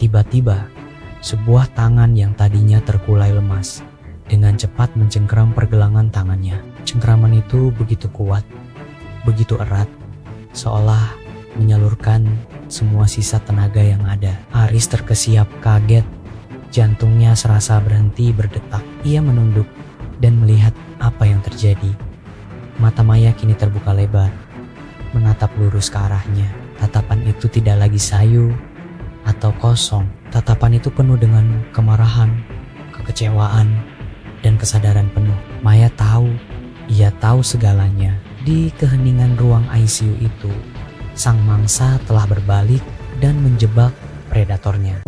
Tiba-tiba, sebuah tangan yang tadinya terkulai lemas dengan cepat mencengkeram pergelangan tangannya. Cengkeraman itu begitu kuat, begitu erat, seolah menyalurkan semua sisa tenaga yang ada. Aris terkesiap kaget, jantungnya serasa berhenti berdetak. Ia menunduk dan melihat apa yang terjadi. Mata Maya kini terbuka lebar, menatap lurus ke arahnya. Tatapan itu tidak lagi sayu atau kosong. Tatapan itu penuh dengan kemarahan, kekecewaan, dan kesadaran penuh. Maya tahu, ia tahu segalanya. Di keheningan ruang ICU itu, sang mangsa telah berbalik dan menjebak predatornya.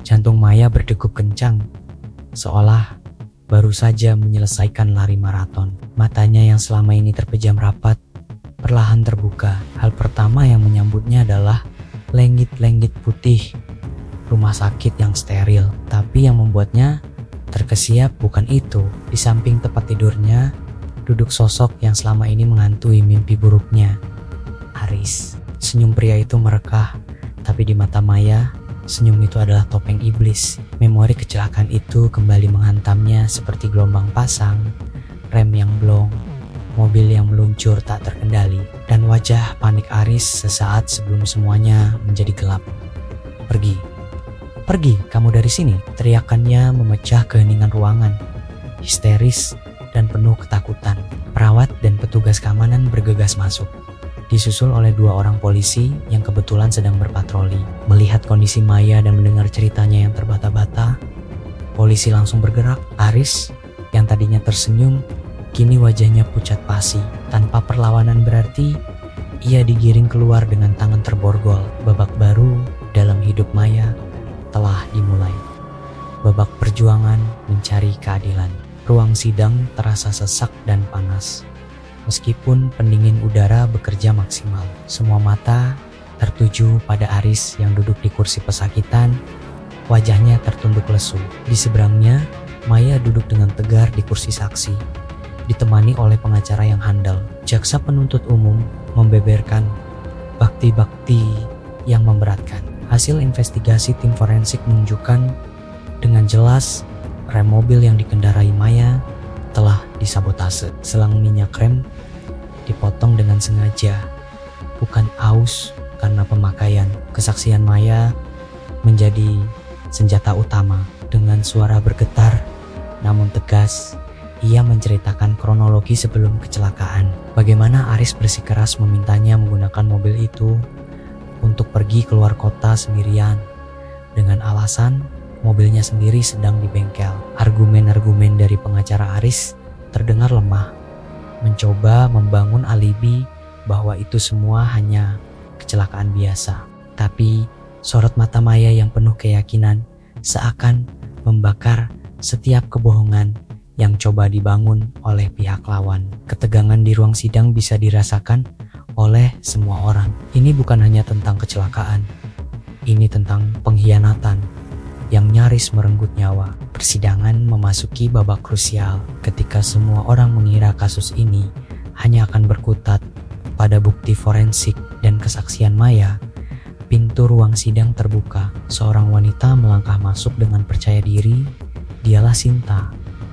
Jantung Maya berdegup kencang, seolah baru saja menyelesaikan lari maraton. Matanya yang selama ini terpejam rapat, perlahan terbuka. Hal pertama yang menyambutnya adalah lenggit-lenggit putih rumah sakit yang steril. Tapi yang membuatnya terkesiap bukan itu. Di samping tempat tidurnya, duduk sosok yang selama ini menghantui mimpi buruknya, Aris. Senyum pria itu merekah, tapi di mata Maya, senyum itu adalah topeng iblis. Memori kecelakaan itu kembali menghantamnya seperti gelombang pasang, rem yang blong, mobil yang meluncur tak terkendali, dan wajah panik Aris sesaat sebelum semuanya menjadi gelap. Pergi, pergi kamu dari sini, teriakannya memecah keheningan ruangan, histeris dan penuh ketakutan. Perawat dan petugas keamanan bergegas masuk, disusul oleh 2 orang polisi yang kebetulan sedang berpatroli. Melihat kondisi Maya dan mendengar ceritanya yang terbata-bata, polisi langsung bergerak. Aris yang tadinya tersenyum, kini wajahnya pucat pasi. Tanpa perlawanan berarti, ia digiring keluar dengan tangan terborgol. Babak baru dalam hidup Maya telah dimulai. Babak perjuangan mencari keadilan. Ruang sidang terasa sesak dan panas. Meskipun pendingin udara bekerja maksimal, semua mata tertuju pada Aris yang duduk di kursi pesakitan. Wajahnya tertunduk lesu. Di seberangnya, Maya duduk dengan tegar di kursi saksi, ditemani oleh pengacara yang handal. Jaksa penuntut umum membeberkan bukti-bukti yang memberatkan. Hasil investigasi tim forensik menunjukkan dengan jelas rem mobil yang dikendarai Maya telah disabotase. Selang minyak rem dipotong dengan sengaja, bukan aus karena pemakaian. Kesaksian Maya menjadi senjata utama. Dengan suara bergetar namun tegas, ia menceritakan kronologi sebelum kecelakaan. Bagaimana Aris bersikeras memintanya menggunakan mobil itu untuk pergi keluar kota sendirian dengan alasan mobilnya sendiri sedang di bengkel. Argumen-argumen dari pengacara Aris terdengar lemah, mencoba membangun alibi bahwa itu semua hanya kecelakaan biasa. Tapi sorot mata Maya yang penuh keyakinan seakan membakar setiap kebohongan yang coba dibangun oleh pihak lawan. Ketegangan di ruang sidang bisa dirasakan oleh semua orang. Ini bukan hanya tentang kecelakaan, ini tentang pengkhianatan yang nyaris merenggut nyawa. Persidangan memasuki babak krusial ketika semua orang mengira kasus ini hanya akan berkutat pada bukti forensik dan kesaksian Maya. Pintu ruang sidang terbuka. Seorang wanita melangkah masuk dengan percaya diri. Dialah Sinta,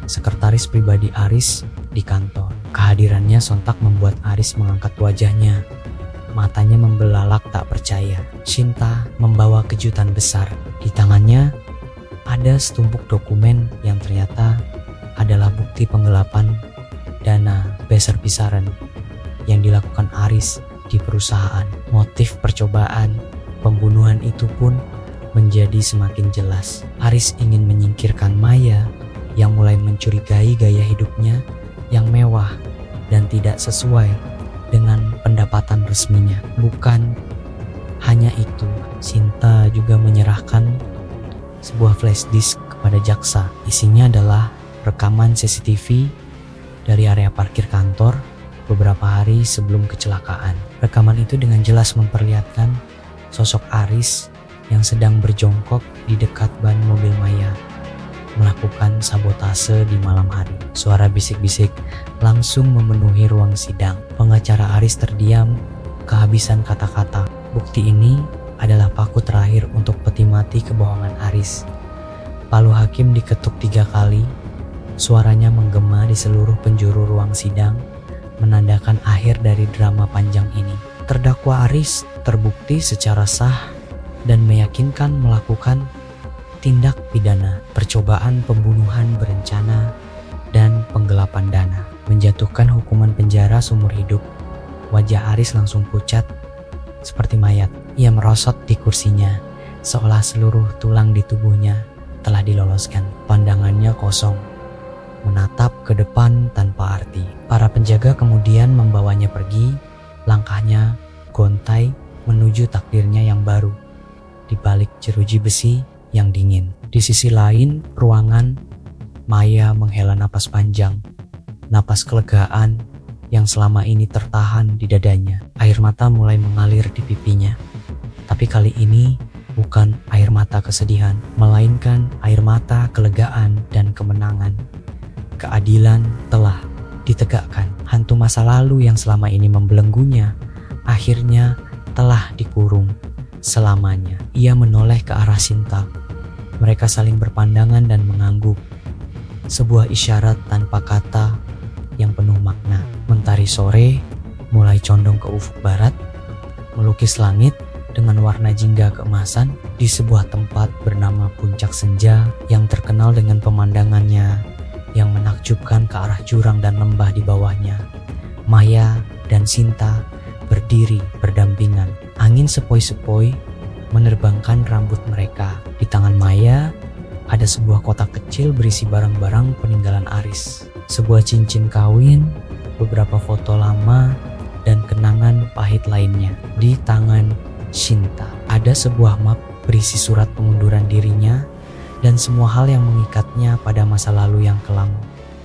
sekretaris pribadi Aris di kantor. Kehadirannya sontak membuat Aris mengangkat wajahnya. Matanya membelalak tak percaya. Sinta membawa kejutan besar. Di tangannya ada setumpuk dokumen yang ternyata adalah bukti penggelapan dana besar-besaran yang dilakukan Aris di perusahaan. Motif percobaan pembunuhan itu pun menjadi semakin jelas. Aris ingin menyingkirkan Maya yang mulai mencurigai gaya hidupnya yang mewah dan tidak sesuai dengan pendapatan resminya. Bukan hanya itu, Sinta juga menyerahkan sebuah flash disk kepada jaksa. Isinya adalah rekaman CCTV dari area parkir kantor beberapa hari sebelum kecelakaan. Rekaman itu dengan jelas memperlihatkan sosok Aris yang sedang berjongkok di dekat ban mobil Maya. melakukan sabotase di malam hari. Suara bisik-bisik langsung memenuhi ruang sidang. Pengacara Aris terdiam, kehabisan kata-kata. Bukti ini adalah paku terakhir untuk peti mati kebohongan Aris. Palu hakim diketuk 3 kali. Suaranya menggema di seluruh penjuru ruang sidang, menandakan akhir dari drama panjang ini. Terdakwa Aris terbukti secara sah dan meyakinkan melakukan tindak pidana percobaan pembunuhan berencana dan penggelapan dana, menjatuhkan hukuman penjara seumur hidup. Wajah Aris langsung pucat seperti mayat. Ia merosot di kursinya, seolah seluruh tulang di tubuhnya telah diloloskan. Pandangannya kosong, menatap ke depan tanpa arti. Para penjaga kemudian membawanya pergi. Langkahnya gontai menuju takdirnya yang baru, di balik jeruji besi yang dingin. Di sisi lain ruangan, Maya menghela napas panjang, napas kelegaan yang selama ini tertahan di dadanya. Air mata mulai mengalir di pipinya. Tapi kali ini bukan air mata kesedihan, melainkan air mata kelegaan dan kemenangan. Keadilan telah ditegakkan. Hantu masa lalu yang selama ini membelenggunya akhirnya telah dikurung selamanya. Ia menoleh ke arah Sinta. Mereka saling berpandangan dan mengangguk. Sebuah isyarat tanpa kata yang penuh makna. Mentari sore mulai condong ke ufuk barat, melukis langit dengan warna jingga keemasan di sebuah tempat bernama Puncak Senja yang terkenal dengan pemandangannya yang menakjubkan ke arah jurang dan lembah di bawahnya. Maya dan Sinta berdiri berdampingan. Angin sepoi-sepoi menerbangkan rambut mereka. Di tangan Maya ada sebuah kotak kecil berisi barang-barang peninggalan Aris. Sebuah cincin kawin, beberapa foto lama, dan kenangan pahit lainnya. Di tangan Sinta ada sebuah map berisi surat pengunduran dirinya dan semua hal yang mengikatnya pada masa lalu yang kelam.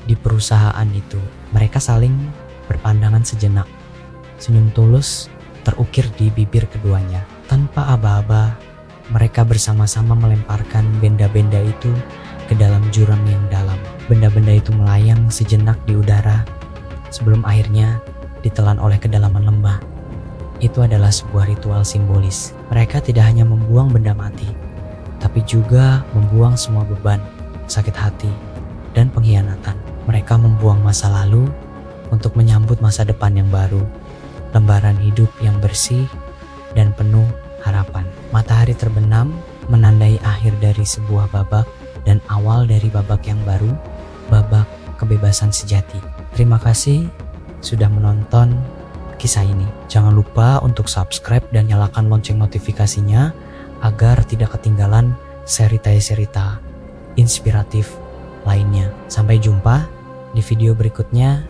Di perusahaan itu, mereka saling berpandangan sejenak. Senyum tulus terukir di bibir keduanya. Tanpa aba-aba, mereka bersama-sama melemparkan benda-benda itu ke dalam jurang yang dalam. Benda-benda itu melayang sejenak di udara sebelum akhirnya ditelan oleh kedalaman lembah. Itu adalah sebuah ritual simbolis. Mereka tidak hanya membuang benda mati, tapi juga membuang semua beban, sakit hati, dan pengkhianatan. Mereka membuang masa lalu untuk menyambut masa depan yang baru. Lembaran hidup yang bersih dan penuh harapan. Matahari terbenam menandai akhir dari sebuah babak dan awal dari babak yang baru, babak kebebasan sejati. Terima kasih sudah menonton kisah ini. Jangan lupa untuk subscribe dan nyalakan lonceng notifikasinya agar tidak ketinggalan cerita-cerita inspiratif lainnya. Sampai jumpa di video berikutnya.